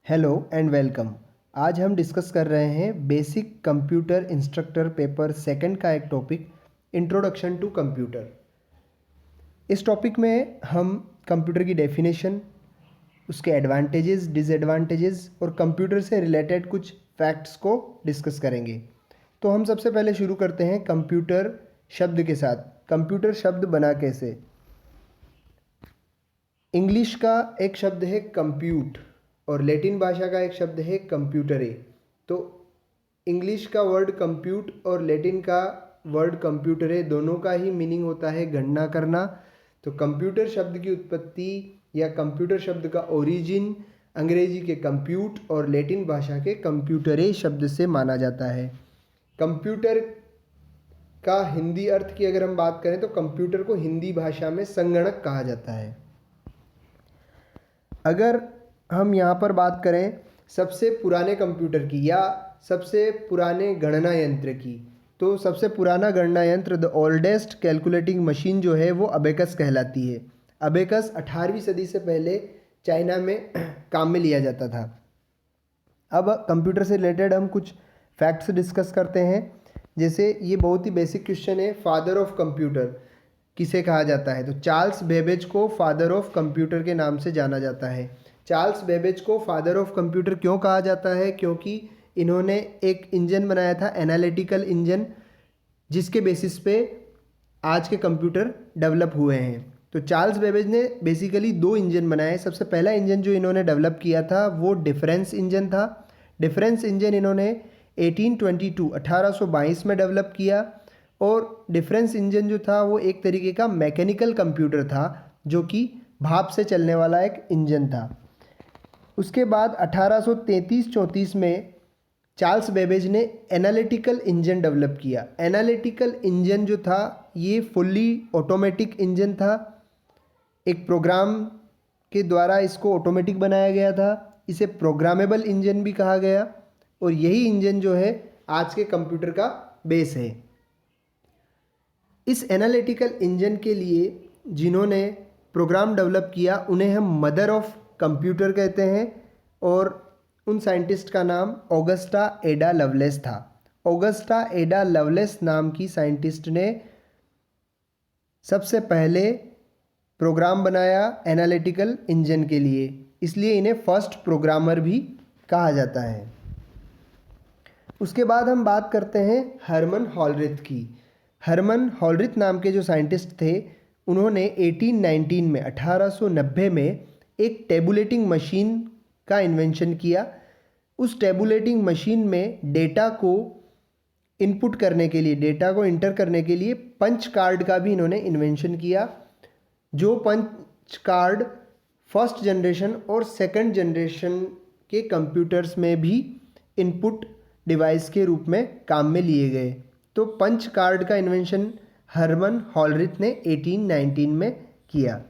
Hello and welcome. आज हम discuss कर रहे हैं basic computer instructor paper second का एक टॉपिक इंट्रोडक्शन टू कंप्यूटर। इस टॉपिक में हम कंप्यूटर की डेफिनेशन, उसके एडवांटेजेस, डिसएडवांटेजेस और कंप्यूटर से रिलेटेड कुछ फैक्ट्स को डिस्कस करेंगे। तो हम सबसे पहले शुरू करते हैं कंप्यूटर शब्द के साथ। कंप्यूटर शब्द बना कैसे? इंग्लिश का एक शब्द है कंप्यूट और लैटिन भाषा का एक शब्द है कंप्यूटरे। तो इंग्लिश का वर्ड कंप्यूट और लैटिन का वर्ड कंप्यूटरे दोनों का ही मीनिंग होता है गणना करना। तो कंप्यूटर शब्द की उत्पत्ति या कंप्यूटर शब्द का ओरिजिन अंग्रेजी के कंप्यूट और लैटिन भाषा के कंप्यूटरे शब्द से माना जाता है। कंप्यूटर का हिंदी अर्थ की अगर हम बात करें तो कंप्यूटर को हिंदी भाषा में संगणक कहा जाता है। अगर हम यहाँ पर बात करें सबसे पुराने कंप्यूटर की या सबसे पुराने गणना यंत्र की, तो सबसे पुराना गणना यंत्र द ओल्डेस्ट कैलकुलेटिंग मशीन जो है वो अबेकस कहलाती है। अबेकस 18वीं सदी से पहले चाइना में काम में लिया जाता था। अब कंप्यूटर से रिलेटेड हम कुछ फैक्ट्स डिस्कस करते हैं। जैसे ये बहुत ही बेसिक क्वेश्चन है, फादर ऑफ कंप्यूटर किसे कहा जाता है? तो चार्ल्स बेबेज को फादर ऑफ कंप्यूटर के नाम से जाना जाता है। चार्ल्स बेबेज को फादर ऑफ कंप्यूटर क्यों कहा जाता है? क्योंकि इन्होंने एक इंजन बनाया था, एनालिटिकल इंजन, जिसके बेसिस पे आज के कंप्यूटर डेवलप हुए हैं। तो चार्ल्स बेबेज ने बेसिकली दो इंजन बनाए। सबसे पहला इंजन जो इन्होंने डेवलप किया था वो डिफरेंस इंजन था। डिफरेंस इंजन इन्होंने 1822 में डेवलप किया और डिफरेंस इंजन जो था वो एक तरीके का मैकेनिकल कंप्यूटर था जो कि भाप से चलने वाला एक इंजन था। उसके बाद 1833-34 में चार्ल्स बेबेज ने एनालिटिकल इंजन डेवलप किया। एनालिटिकल इंजन जो था ये फुल्ली ऑटोमेटिक इंजन था। एक प्रोग्राम के द्वारा इसको ऑटोमेटिक बनाया गया था। इसे प्रोग्रामेबल इंजन भी कहा गया और यही इंजन जो है आज के कंप्यूटर का बेस है। इस एनालिटिकल इंजन के लिए जिन्होंने प्रोग्राम डेवलप किया उन्हें हम मदर ऑफ कंप्यूटर कहते हैं और उन साइंटिस्ट का नाम ऑगस्टा एडा लवलेस था। ऑगस्टा एडा लवलेस नाम की साइंटिस्ट ने सबसे पहले प्रोग्राम बनाया एनालिटिकल इंजन के लिए, इसलिए इन्हें फर्स्ट प्रोग्रामर भी कहा जाता है। उसके बाद हम बात करते हैं हरमन हॉलरिथ की। हरमन हॉलरिथ नाम के जो साइंटिस्ट थे उन्होंने 1890 में एक टेबुलेटिंग मशीन का इन्वेंशन किया। उस टेबुलेटिंग मशीन में डेटा को इनपुट करने के लिए, डेटा को इंटर करने के लिए पंच कार्ड का भी इन्होंने इन्वेंशन किया। जो पंच कार्ड फर्स्ट जनरेशन और सेकंड जनरेशन के कंप्यूटर्स में भी इनपुट डिवाइस के रूप में काम में लिए गए। तो पंच कार्ड का इन्वेंशन हरमन हॉलरिथ ने 1819 में किया।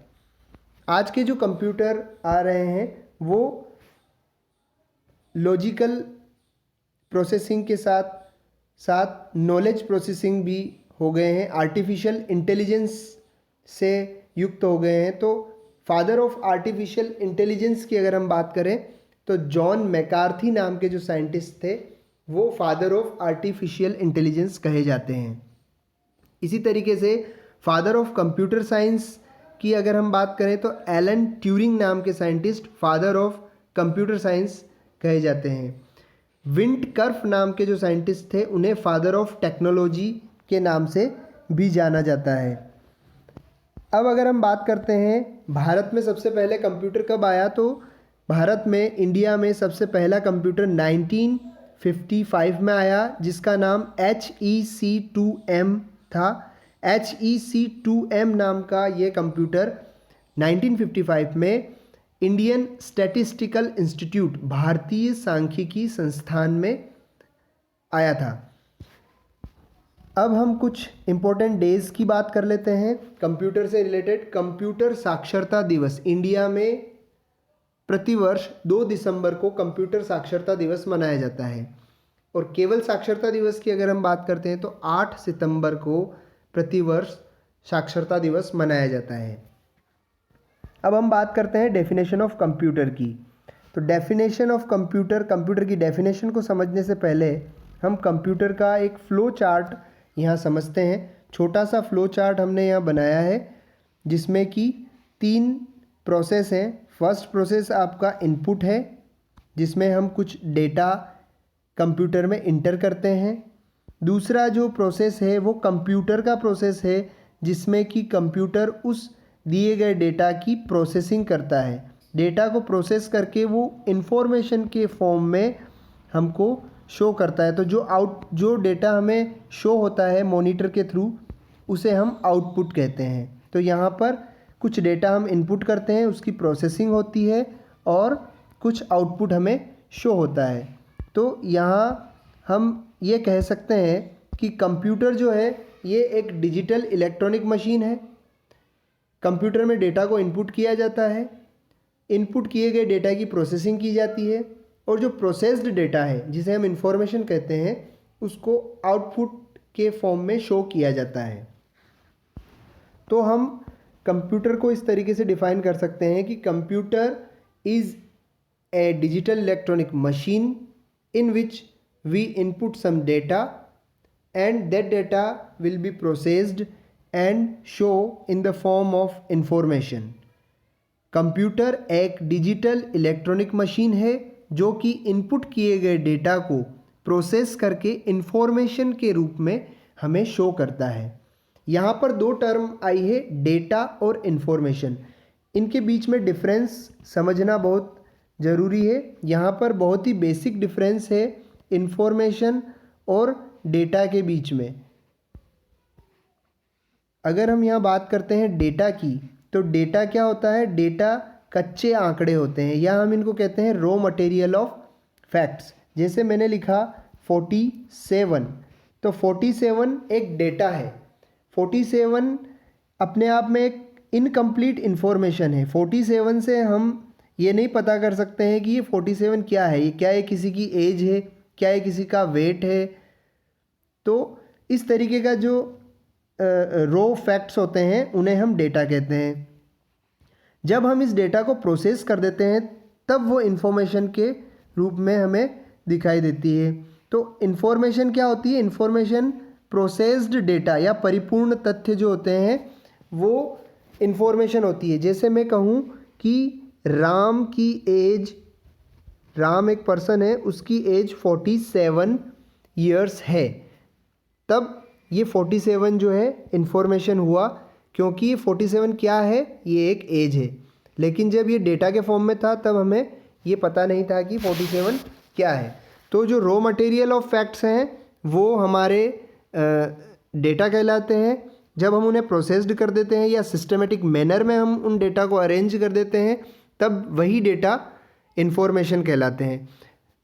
आज के जो कंप्यूटर आ रहे हैं वो लॉजिकल प्रोसेसिंग के साथ साथ नॉलेज प्रोसेसिंग भी हो गए हैं, आर्टिफिशियल इंटेलिजेंस से युक्त हो गए हैं। तो फादर ऑफ आर्टिफिशियल इंटेलिजेंस की अगर हम बात करें तो जॉन मैकार्थी नाम के जो साइंटिस्ट थे वो फादर ऑफ आर्टिफिशियल इंटेलिजेंस कहे जाते हैं। इसी तरीके से फादर ऑफ कंप्यूटर साइंस की अगर हम बात करें तो एलन ट्यूरिंग नाम के scientist father of computer science कहे जाते हैं। विंट कर्फ नाम के जो साइंटिस्ट थे उन्हें फादर ऑफ टेक्नोलॉजी के नाम से भी जाना जाता है। अब अगर हम बात करते हैं भारत में सबसे पहले कंप्यूटर कब आया, तो भारत में, इंडिया में सबसे पहला कंप्यूटर 1955 में आया जिसका नाम HEC2M था। HEC2M नाम का ये कंप्यूटर 1955 में इंडियन स्टैटिस्टिकल इंस्टीट्यूट, भारतीय सांख्यिकी संस्थान में आया था। अब हम कुछ इम्पोर्टेंट डेज की बात कर लेते हैं कंप्यूटर से रिलेटेड। कंप्यूटर साक्षरता दिवस इंडिया में प्रतिवर्ष 2 दिसंबर को कंप्यूटर साक्षरता दिवस मनाया जाता है और केवल साक्षरता दिवस की अगर हम बात करते हैं तो 8 सितंबर को प्रतिवर्ष साक्षरता दिवस मनाया जाता है। अब हम बात करते हैं डेफिनेशन ऑफ कंप्यूटर की। तो डेफिनेशन ऑफ कंप्यूटर, कंप्यूटर की डेफिनेशन को समझने से पहले हम कंप्यूटर का एक फ़्लो चार्ट यहाँ समझते हैं। छोटा सा फ़्लो चार्ट हमने यहाँ बनाया है जिसमें कि 3 प्रोसेस हैं। फर्स्ट प्रोसेस आपका इनपुट है जिसमें हम कुछ डेटा कंप्यूटर में इंटर करते हैं। दूसरा जो प्रोसेस है वो कंप्यूटर का प्रोसेस है जिसमें कि कंप्यूटर उस दिए गए डेटा की प्रोसेसिंग करता है। डेटा को प्रोसेस करके वो इंफॉर्मेशन के फॉर्म में हमको शो करता है। तो जो डेटा हमें शो होता है मॉनिटर के थ्रू उसे हम आउटपुट कहते हैं। तो यहाँ पर कुछ डेटा हम इनपुट करते हैं, उसकी प्रोसेसिंग होती है और कुछ आउटपुट हमें शो होता है। तो यहाँ हम ये कह सकते हैं कि कंप्यूटर जो है ये एक डिजिटल इलेक्ट्रॉनिक मशीन है। कंप्यूटर में डेटा को इनपुट किया जाता है, इनपुट किए गए डेटा की प्रोसेसिंग की जाती है और जो प्रोसेस्ड डेटा है जिसे हम इंफॉर्मेशन कहते हैं उसको आउटपुट के फॉर्म में शो किया जाता है। तो हम कंप्यूटर को इस तरीके से डिफाइन कर सकते हैं कि computer is a digital electronic machine in which we input some data and that data will be processed and show in the form of information। Computer एक डिजिटल इलेक्ट्रॉनिक मशीन है जो कि इनपुट किए गए डेटा को process करके information के रूप में हमें शो करता है। यहाँ पर 2 टर्म आई है, डेटा और इन्फॉर्मेशन। इनके बीच में डिफरेंस समझना बहुत ज़रूरी है। यहाँ पर बहुत ही बेसिक डिफरेंस है इंफॉर्मेशन और डेटा के बीच में। अगर हम यहाँ बात करते हैं डेटा की, तो डेटा क्या होता है? डेटा कच्चे आंकड़े होते हैं या हम इनको कहते हैं रॉ मटेरियल ऑफ फैक्ट्स। जैसे मैंने लिखा 47, तो 47 एक डेटा है। 47 अपने आप में एक इनकम्प्लीट इन्फॉर्मेशन है। 47 से हम ये नहीं पता कर सकते हैं कि ये 47 क्या है, ये क्या है, किसी की एज है, क्या है, किसी का वेट है। तो इस तरीके का जो रॉ फैक्ट्स होते हैं उन्हें हम डेटा कहते हैं। जब हम इस डेटा को प्रोसेस कर देते हैं तब वो इन्फॉर्मेशन के रूप में हमें दिखाई देती है। तो इन्फॉर्मेशन क्या होती है? इन्फॉर्मेशन प्रोसेस्ड डेटा या परिपूर्ण तथ्य जो होते हैं वो इन्फॉर्मेशन होती है। जैसे मैं कहूँ कि राम की एज, राम एक पर्सन है, उसकी एज 47 ईयर्स है, तब ये 47 जो है इन्फॉर्मेशन हुआ, क्योंकि ये 47 क्या है? ये एक एज है। लेकिन जब ये डेटा के फॉर्म में था तब हमें ये पता नहीं था कि 47 क्या है। तो जो रॉ मटेरियल ऑफ फैक्ट्स हैं वो हमारे डेटा कहलाते हैं। जब हम उन्हें प्रोसेस्ड कर देते हैं या सिस्टमेटिक मैनर में हम उन डेटा को अरेंज कर देते हैं तब वही डेटा इन्फॉर्मेशन कहलाते हैं।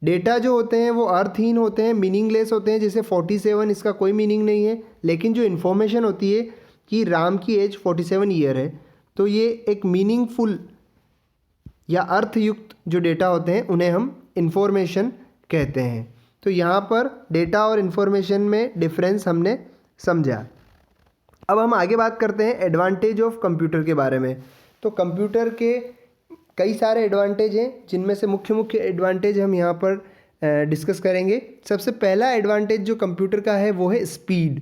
डेटा जो होते हैं वो अर्थहीन होते हैं, मीनिंगलेस होते हैं। जैसे 47 इसका कोई मीनिंग नहीं है, लेकिन जो इन्फॉर्मेशन होती है कि राम की एज 47 ईयर है, तो ये एक मीनिंगफुल या अर्थयुक्त जो डेटा होते हैं उन्हें हम इन्फॉर्मेशन कहते हैं। तो यहाँ पर डेटा और इन्फॉर्मेशन में डिफरेंस हमने समझा। अब हम आगे बात करते हैं एडवांटेज ऑफ कंप्यूटर के बारे में। तो कंप्यूटर के कई सारे एडवांटेज हैं जिनमें से मुख्य मुख्य एडवांटेज हम यहाँ पर डिस्कस करेंगे। सबसे पहला एडवांटेज जो कंप्यूटर का है वो है स्पीड।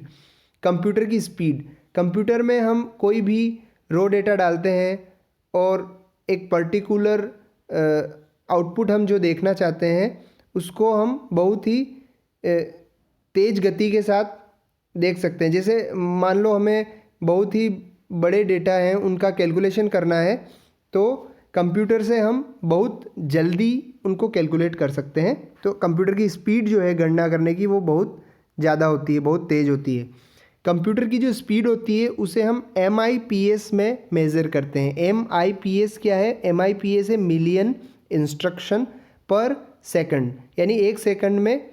कंप्यूटर की स्पीड। कंप्यूटर में हम कोई भी रॉ डेटा डालते हैं और एक पर्टिकुलर आउटपुट हम जो देखना चाहते हैं उसको हम बहुत ही तेज़ गति के साथ देख सकते हैं। जैसे मान लो हमें बहुत ही बड़े डेटा हैं उनका कैलकुलेशन करना है, तो कंप्यूटर से हम बहुत जल्दी उनको कैलकुलेट कर सकते हैं। तो कंप्यूटर की स्पीड जो है गणना करने की वो बहुत ज़्यादा होती है, बहुत तेज़ होती है। कंप्यूटर की जो स्पीड होती है उसे हम MIPS में मेज़र करते हैं। MIPS क्या है? MIPS है मिलियन इंस्ट्रक्शन पर सेकंड, यानी 1 सेकंड में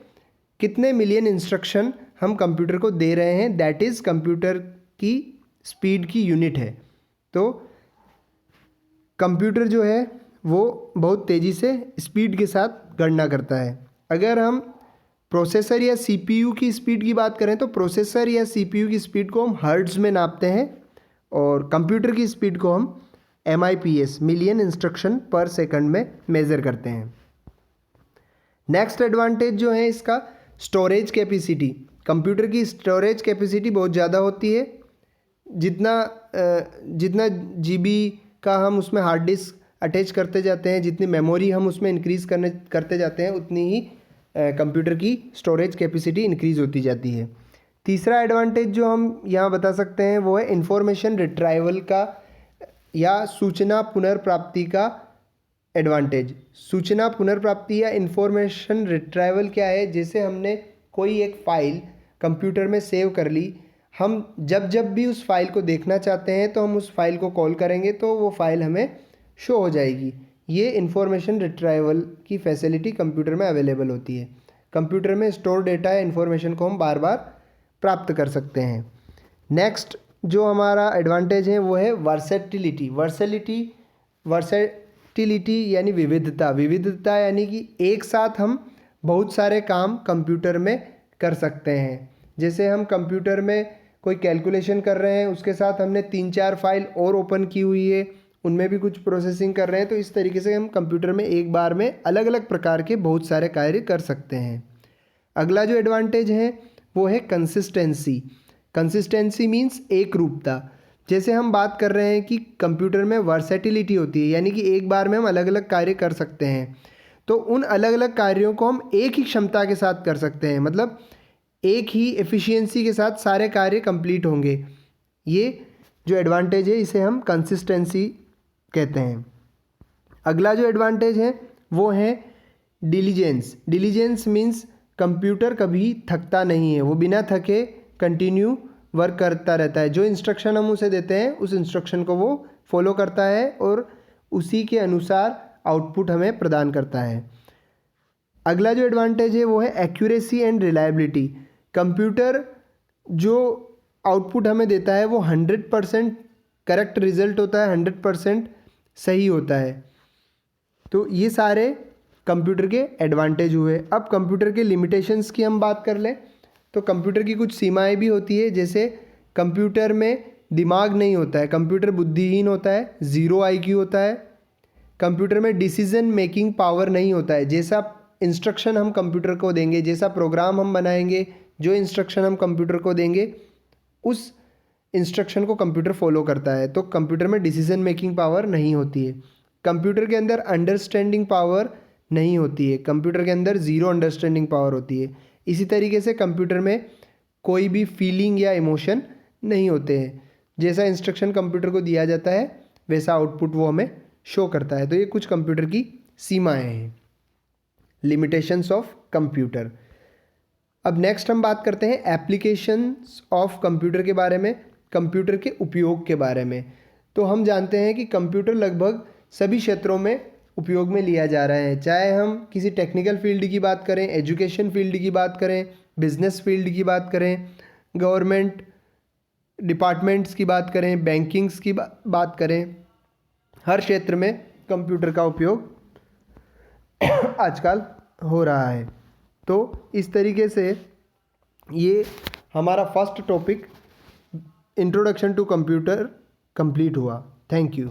कितने मिलियन इंस्ट्रक्शन हम कंप्यूटर को दे रहे हैं, दैट इज़ कंप्यूटर की स्पीड की यूनिट है। तो कंप्यूटर जो है वो बहुत तेज़ी से स्पीड के साथ गणना करता है। अगर हम प्रोसेसर या CPU की स्पीड की बात करें तो प्रोसेसर या CPU की स्पीड को हम हर्ट्ज़ में नापते हैं और कंप्यूटर की स्पीड को हम MIPS मिलियन इंस्ट्रक्शन पर सेकंड में मेज़र करते हैं। नेक्स्ट एडवांटेज जो है इसका, स्टोरेज कैपेसिटी। कंप्यूटर की स्टोरेज कैपेसिटी बहुत ज़्यादा होती है। जितना GB का हम उसमें हार्ड डिस्क अटैच करते जाते हैं, जितनी मेमोरी हम उसमें इंक्रीज़ करते जाते हैं, उतनी ही कंप्यूटर की स्टोरेज कैपेसिटी इंक्रीज़ होती जाती है। तीसरा एडवांटेज जो हम यहाँ बता सकते हैं वो है इंफॉर्मेशन रिट्राइवल का या सूचना पुनर्प्राप्ति का एडवांटेज। सूचना पुनर्प्राप्ति या इंफॉर्मेशन रिट्राइवल क्या है? जैसे हमने कोई एक फ़ाइल कंप्यूटर में सेव कर ली, हम जब भी उस फाइल को देखना चाहते हैं तो हम उस फाइल को कॉल करेंगे तो वो फाइल हमें शो हो जाएगी। ये इंफॉर्मेशन रिट्राइवल की फैसिलिटी कंप्यूटर में अवेलेबल होती है। कंप्यूटर में स्टोर डेटा या इन्फॉर्मेशन को हम बार बार प्राप्त कर सकते हैं। नेक्स्ट जो हमारा एडवांटेज है वो है वर्सेटिलिटी। वर्सेटिलिटी यानी विविधता यानी कि एक साथ हम बहुत सारे काम कंप्यूटर में कर सकते हैं। जैसे हम कंप्यूटर में कोई कैलकुलेशन कर रहे हैं, उसके साथ हमने 3-4 फाइल और ओपन की हुई है, उनमें भी कुछ प्रोसेसिंग कर रहे हैं, तो इस तरीके से हम कंप्यूटर में एक बार में अलग अलग प्रकार के बहुत सारे कार्य कर सकते हैं। अगला जो एडवांटेज है वो है कंसिस्टेंसी। कंसिस्टेंसी मीन्स एक रूपता। जैसे हम बात कर रहे हैं कि कंप्यूटर में वर्सेटिलिटी होती है, यानी कि एक बार में हम अलग अलग कार्य कर सकते हैं, तो उन अलग अलग कार्यों को हम एक ही क्षमता के साथ कर सकते हैं, मतलब एक ही एफिशिएंसी के साथ सारे कार्य कंप्लीट होंगे। ये जो एडवांटेज है इसे हम कंसिस्टेंसी कहते हैं। अगला जो एडवांटेज है वो है डिलीजेंस। डिलीजेंस मीन्स कंप्यूटर कभी थकता नहीं है, वो बिना थके कंटिन्यू वर्क करता रहता है। जो इंस्ट्रक्शन हम उसे देते हैं उस इंस्ट्रक्शन को वो फॉलो करता है और उसी के अनुसार आउटपुट हमें प्रदान करता है। अगला जो एडवांटेज है वो है एक्यूरेसी एंड रिलायबिलिटी। कंप्यूटर जो आउटपुट हमें देता है वो 100% करेक्ट रिजल्ट होता है, 100% सही होता है। तो ये सारे कंप्यूटर के एडवांटेज हुए। अब कंप्यूटर के लिमिटेशंस की हम बात कर लें तो कंप्यूटर की कुछ सीमाएं भी होती है। जैसे कंप्यूटर में दिमाग नहीं होता है, कंप्यूटर बुद्धिहीन होता है, 0 IQ होता है। कंप्यूटर में डिसीजन मेकिंग पावर नहीं होता है। जैसा इंस्ट्रक्शन हम कंप्यूटर को देंगे, जैसा प्रोग्राम हम बनाएंगे, जो इंस्ट्रक्शन हम कंप्यूटर को देंगे उस इंस्ट्रक्शन को कंप्यूटर फॉलो करता है। तो कंप्यूटर में डिसीजन मेकिंग पावर नहीं होती है। कंप्यूटर के अंदर अंडरस्टैंडिंग पावर नहीं होती है, कंप्यूटर के अंदर 0 अंडरस्टैंडिंग पावर होती है। इसी तरीके से कंप्यूटर में कोई भी फीलिंग या इमोशन नहीं होते हैं। जैसा इंस्ट्रक्शन कंप्यूटर को दिया जाता है वैसा आउटपुट वो हमें शो करता है। तो ये कुछ कंप्यूटर की सीमाएं हैं, लिमिटेशंस ऑफ कंप्यूटर। अब नेक्स्ट हम बात करते हैं एप्लीकेशंस ऑफ कंप्यूटर के बारे में, कंप्यूटर के उपयोग के बारे में। तो हम जानते हैं कि कंप्यूटर लगभग सभी क्षेत्रों में उपयोग में लिया जा रहा है, चाहे हम किसी टेक्निकल फील्ड की बात करें, एजुकेशन फील्ड की बात करें, बिजनेस फील्ड की बात करें, गवर्नमेंट डिपार्टमेंट्स की बात करें, बैंकिंग्स की बात करें। हर क्षेत्र में कंप्यूटर का उपयोग आजकल हो रहा है। तो इस तरीके से ये हमारा first topic introduction to computer complete हुआ। Thank you.